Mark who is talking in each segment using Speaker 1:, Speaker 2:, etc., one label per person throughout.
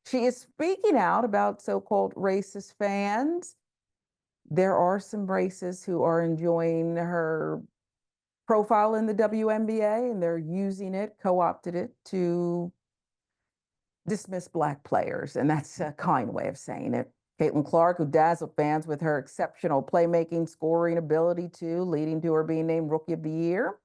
Speaker 1: She is speaking out about so-called racist fans. There are some racists who are enjoying her profile in the WNBA, and they're using it, co-opted it to dismiss Black players, and that's a kind way of saying it. Caitlin Clark, who dazzled fans with her exceptional playmaking, scoring ability too, leading to her being named Rookie of the Year.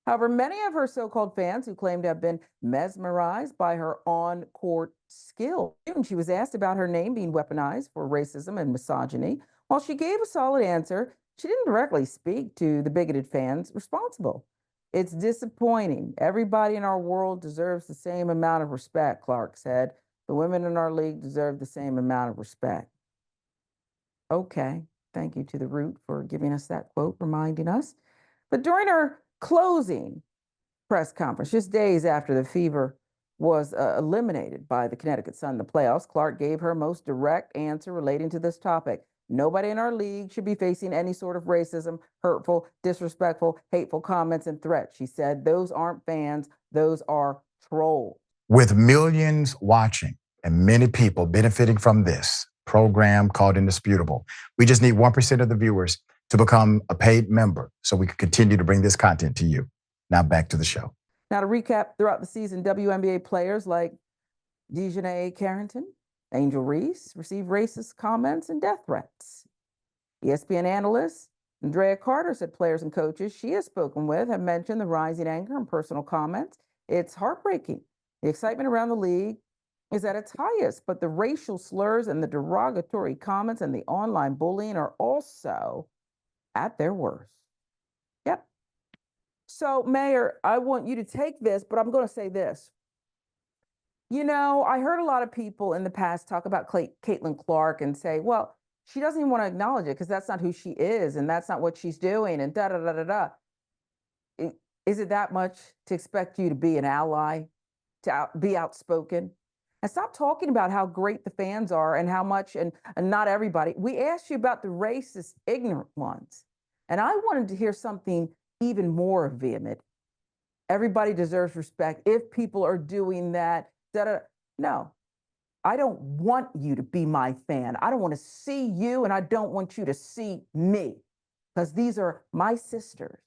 Speaker 1: However, many of her so-called fans who claim to have been mesmerized by her on-court skill. She was asked about her name being weaponized for racism and misogyny. While she gave a solid answer, she didn't directly speak to the bigoted fans responsible. It's disappointing. Everybody in our world deserves the same amount of respect, Clark said. The women in our league deserve the same amount of respect. Okay, thank you to The Root for giving us that quote, reminding us. But during her closing press conference, just days after the Fever was eliminated by the Connecticut Sun in the playoffs, Clark gave her most direct answer relating to this topic. Nobody in our league should be facing any sort of racism, hurtful, disrespectful, hateful comments and threats. She said, those aren't fans, those are trolls.
Speaker 2: With millions watching and many people benefiting from this program called Indisputable, we just need 1% of the viewers to become a paid member so we can continue to bring this content to you. Now back to the show.
Speaker 1: Now to recap, throughout the season, WNBA players like Dejanay Carrington, Angel Reese received racist comments and death threats. ESPN analyst Andrea Carter said players and coaches she has spoken with have mentioned the rising anger and personal comments. It's heartbreaking. The excitement around the league is at its highest, but the racial slurs and the derogatory comments and the online bullying are also at their worst. Yep. So, Mayor, I want you to take this, but I'm going to say this. You know, I heard a lot of people in the past talk about Caitlin Clark and say, well, she doesn't even want to acknowledge it because that's not who she is and that's not what she's doing and da-da-da-da-da. Is it that much to expect you to be an ally, to be outspoken? And stop talking about how great the fans are and how much, and not everybody. We asked you about the racist, ignorant ones. And I wanted to hear something even more vehement. Everybody deserves respect. If people are doing that, no, I don't want you to be my fan. I don't want to see you, and I don't want you to see me, because these are my sisters.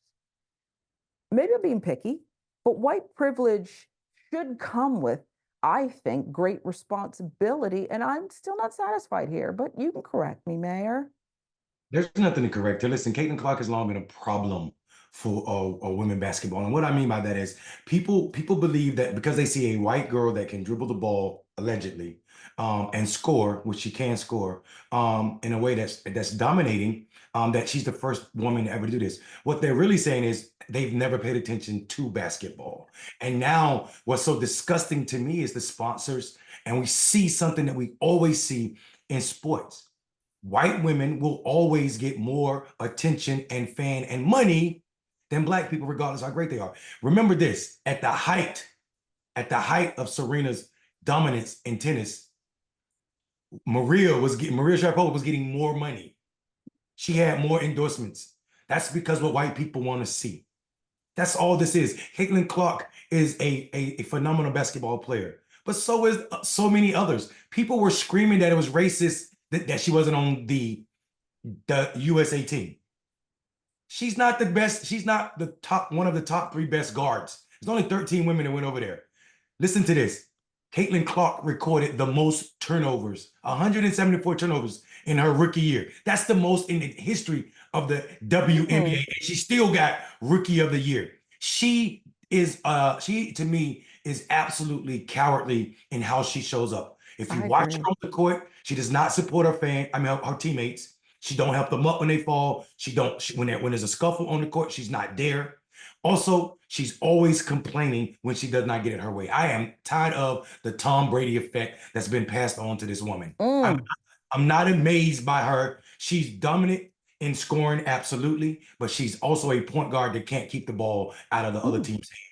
Speaker 1: Maybe I'm being picky, but white privilege should come with, I think, great responsibility, and I'm still not satisfied here, but you can correct me, Mayor.
Speaker 3: There's nothing to correct her. Listen, Caitlin Clark has long been a problem for women basketball. And what I mean by that is people believe that because they see a white girl that can dribble the ball, allegedly, and score, which she can score, in a way that's dominating, that she's the first woman to ever do this. What they're really saying is they've never paid attention to basketball. And now what's so disgusting to me is the sponsors, and we see something that we always see in sports. White women will always get more attention and fan and money than Black people, regardless of how great they are. Remember this, at the height of Serena's dominance in tennis, Maria Sharapova was getting more money. She had more endorsements. That's because what white people want to see. That's all this is. Caitlin Clark is a phenomenal basketball player, but so is so many others. People were screaming that it was racist that she wasn't on the USA team. She's not the best. She's not the one of the top 3 best guards. There's only 13 women that went over there. Listen to this. Caitlin Clark recorded the most turnovers, 174 turnovers in her rookie year. That's the most in the history of the WNBA. And she still got Rookie of the Year. She to me is absolutely cowardly in how she shows up. If you watch her on the court, she does not support her teammates. She don't help them up when they fall. When there's a scuffle on the court, she's not there. Also, she's always complaining when she does not get it her way. I am tired of the Tom Brady effect that's been passed on to this woman. I'm not amazed by her. She's dominant in scoring, absolutely, but she's also a point guard that can't keep the ball out of the other team's hand.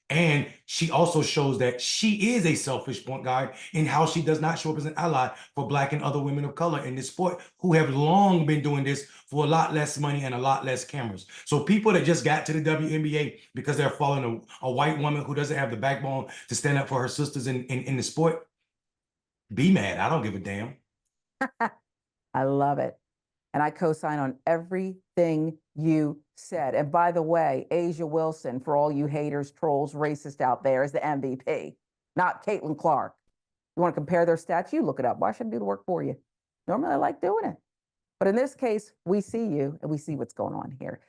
Speaker 3: And she also shows that she is a selfish point guard in how she does not show up as an ally for Black and other women of color in this sport who have long been doing this for a lot less money and a lot less cameras. So people that just got to the WNBA because they're following a white woman who doesn't have the backbone to stand up for her sisters in the sport, Be mad. I don't give a damn.
Speaker 1: I love it. And I co-sign on everything you said. And by the way, Asia Wilson, for all you haters, trolls, racists out there, is the MVP, not Caitlin Clark. You want to compare their stats? You look it up. Why should I do the work for you? Normally, I like doing it. But in this case, we see you and we see what's going on here.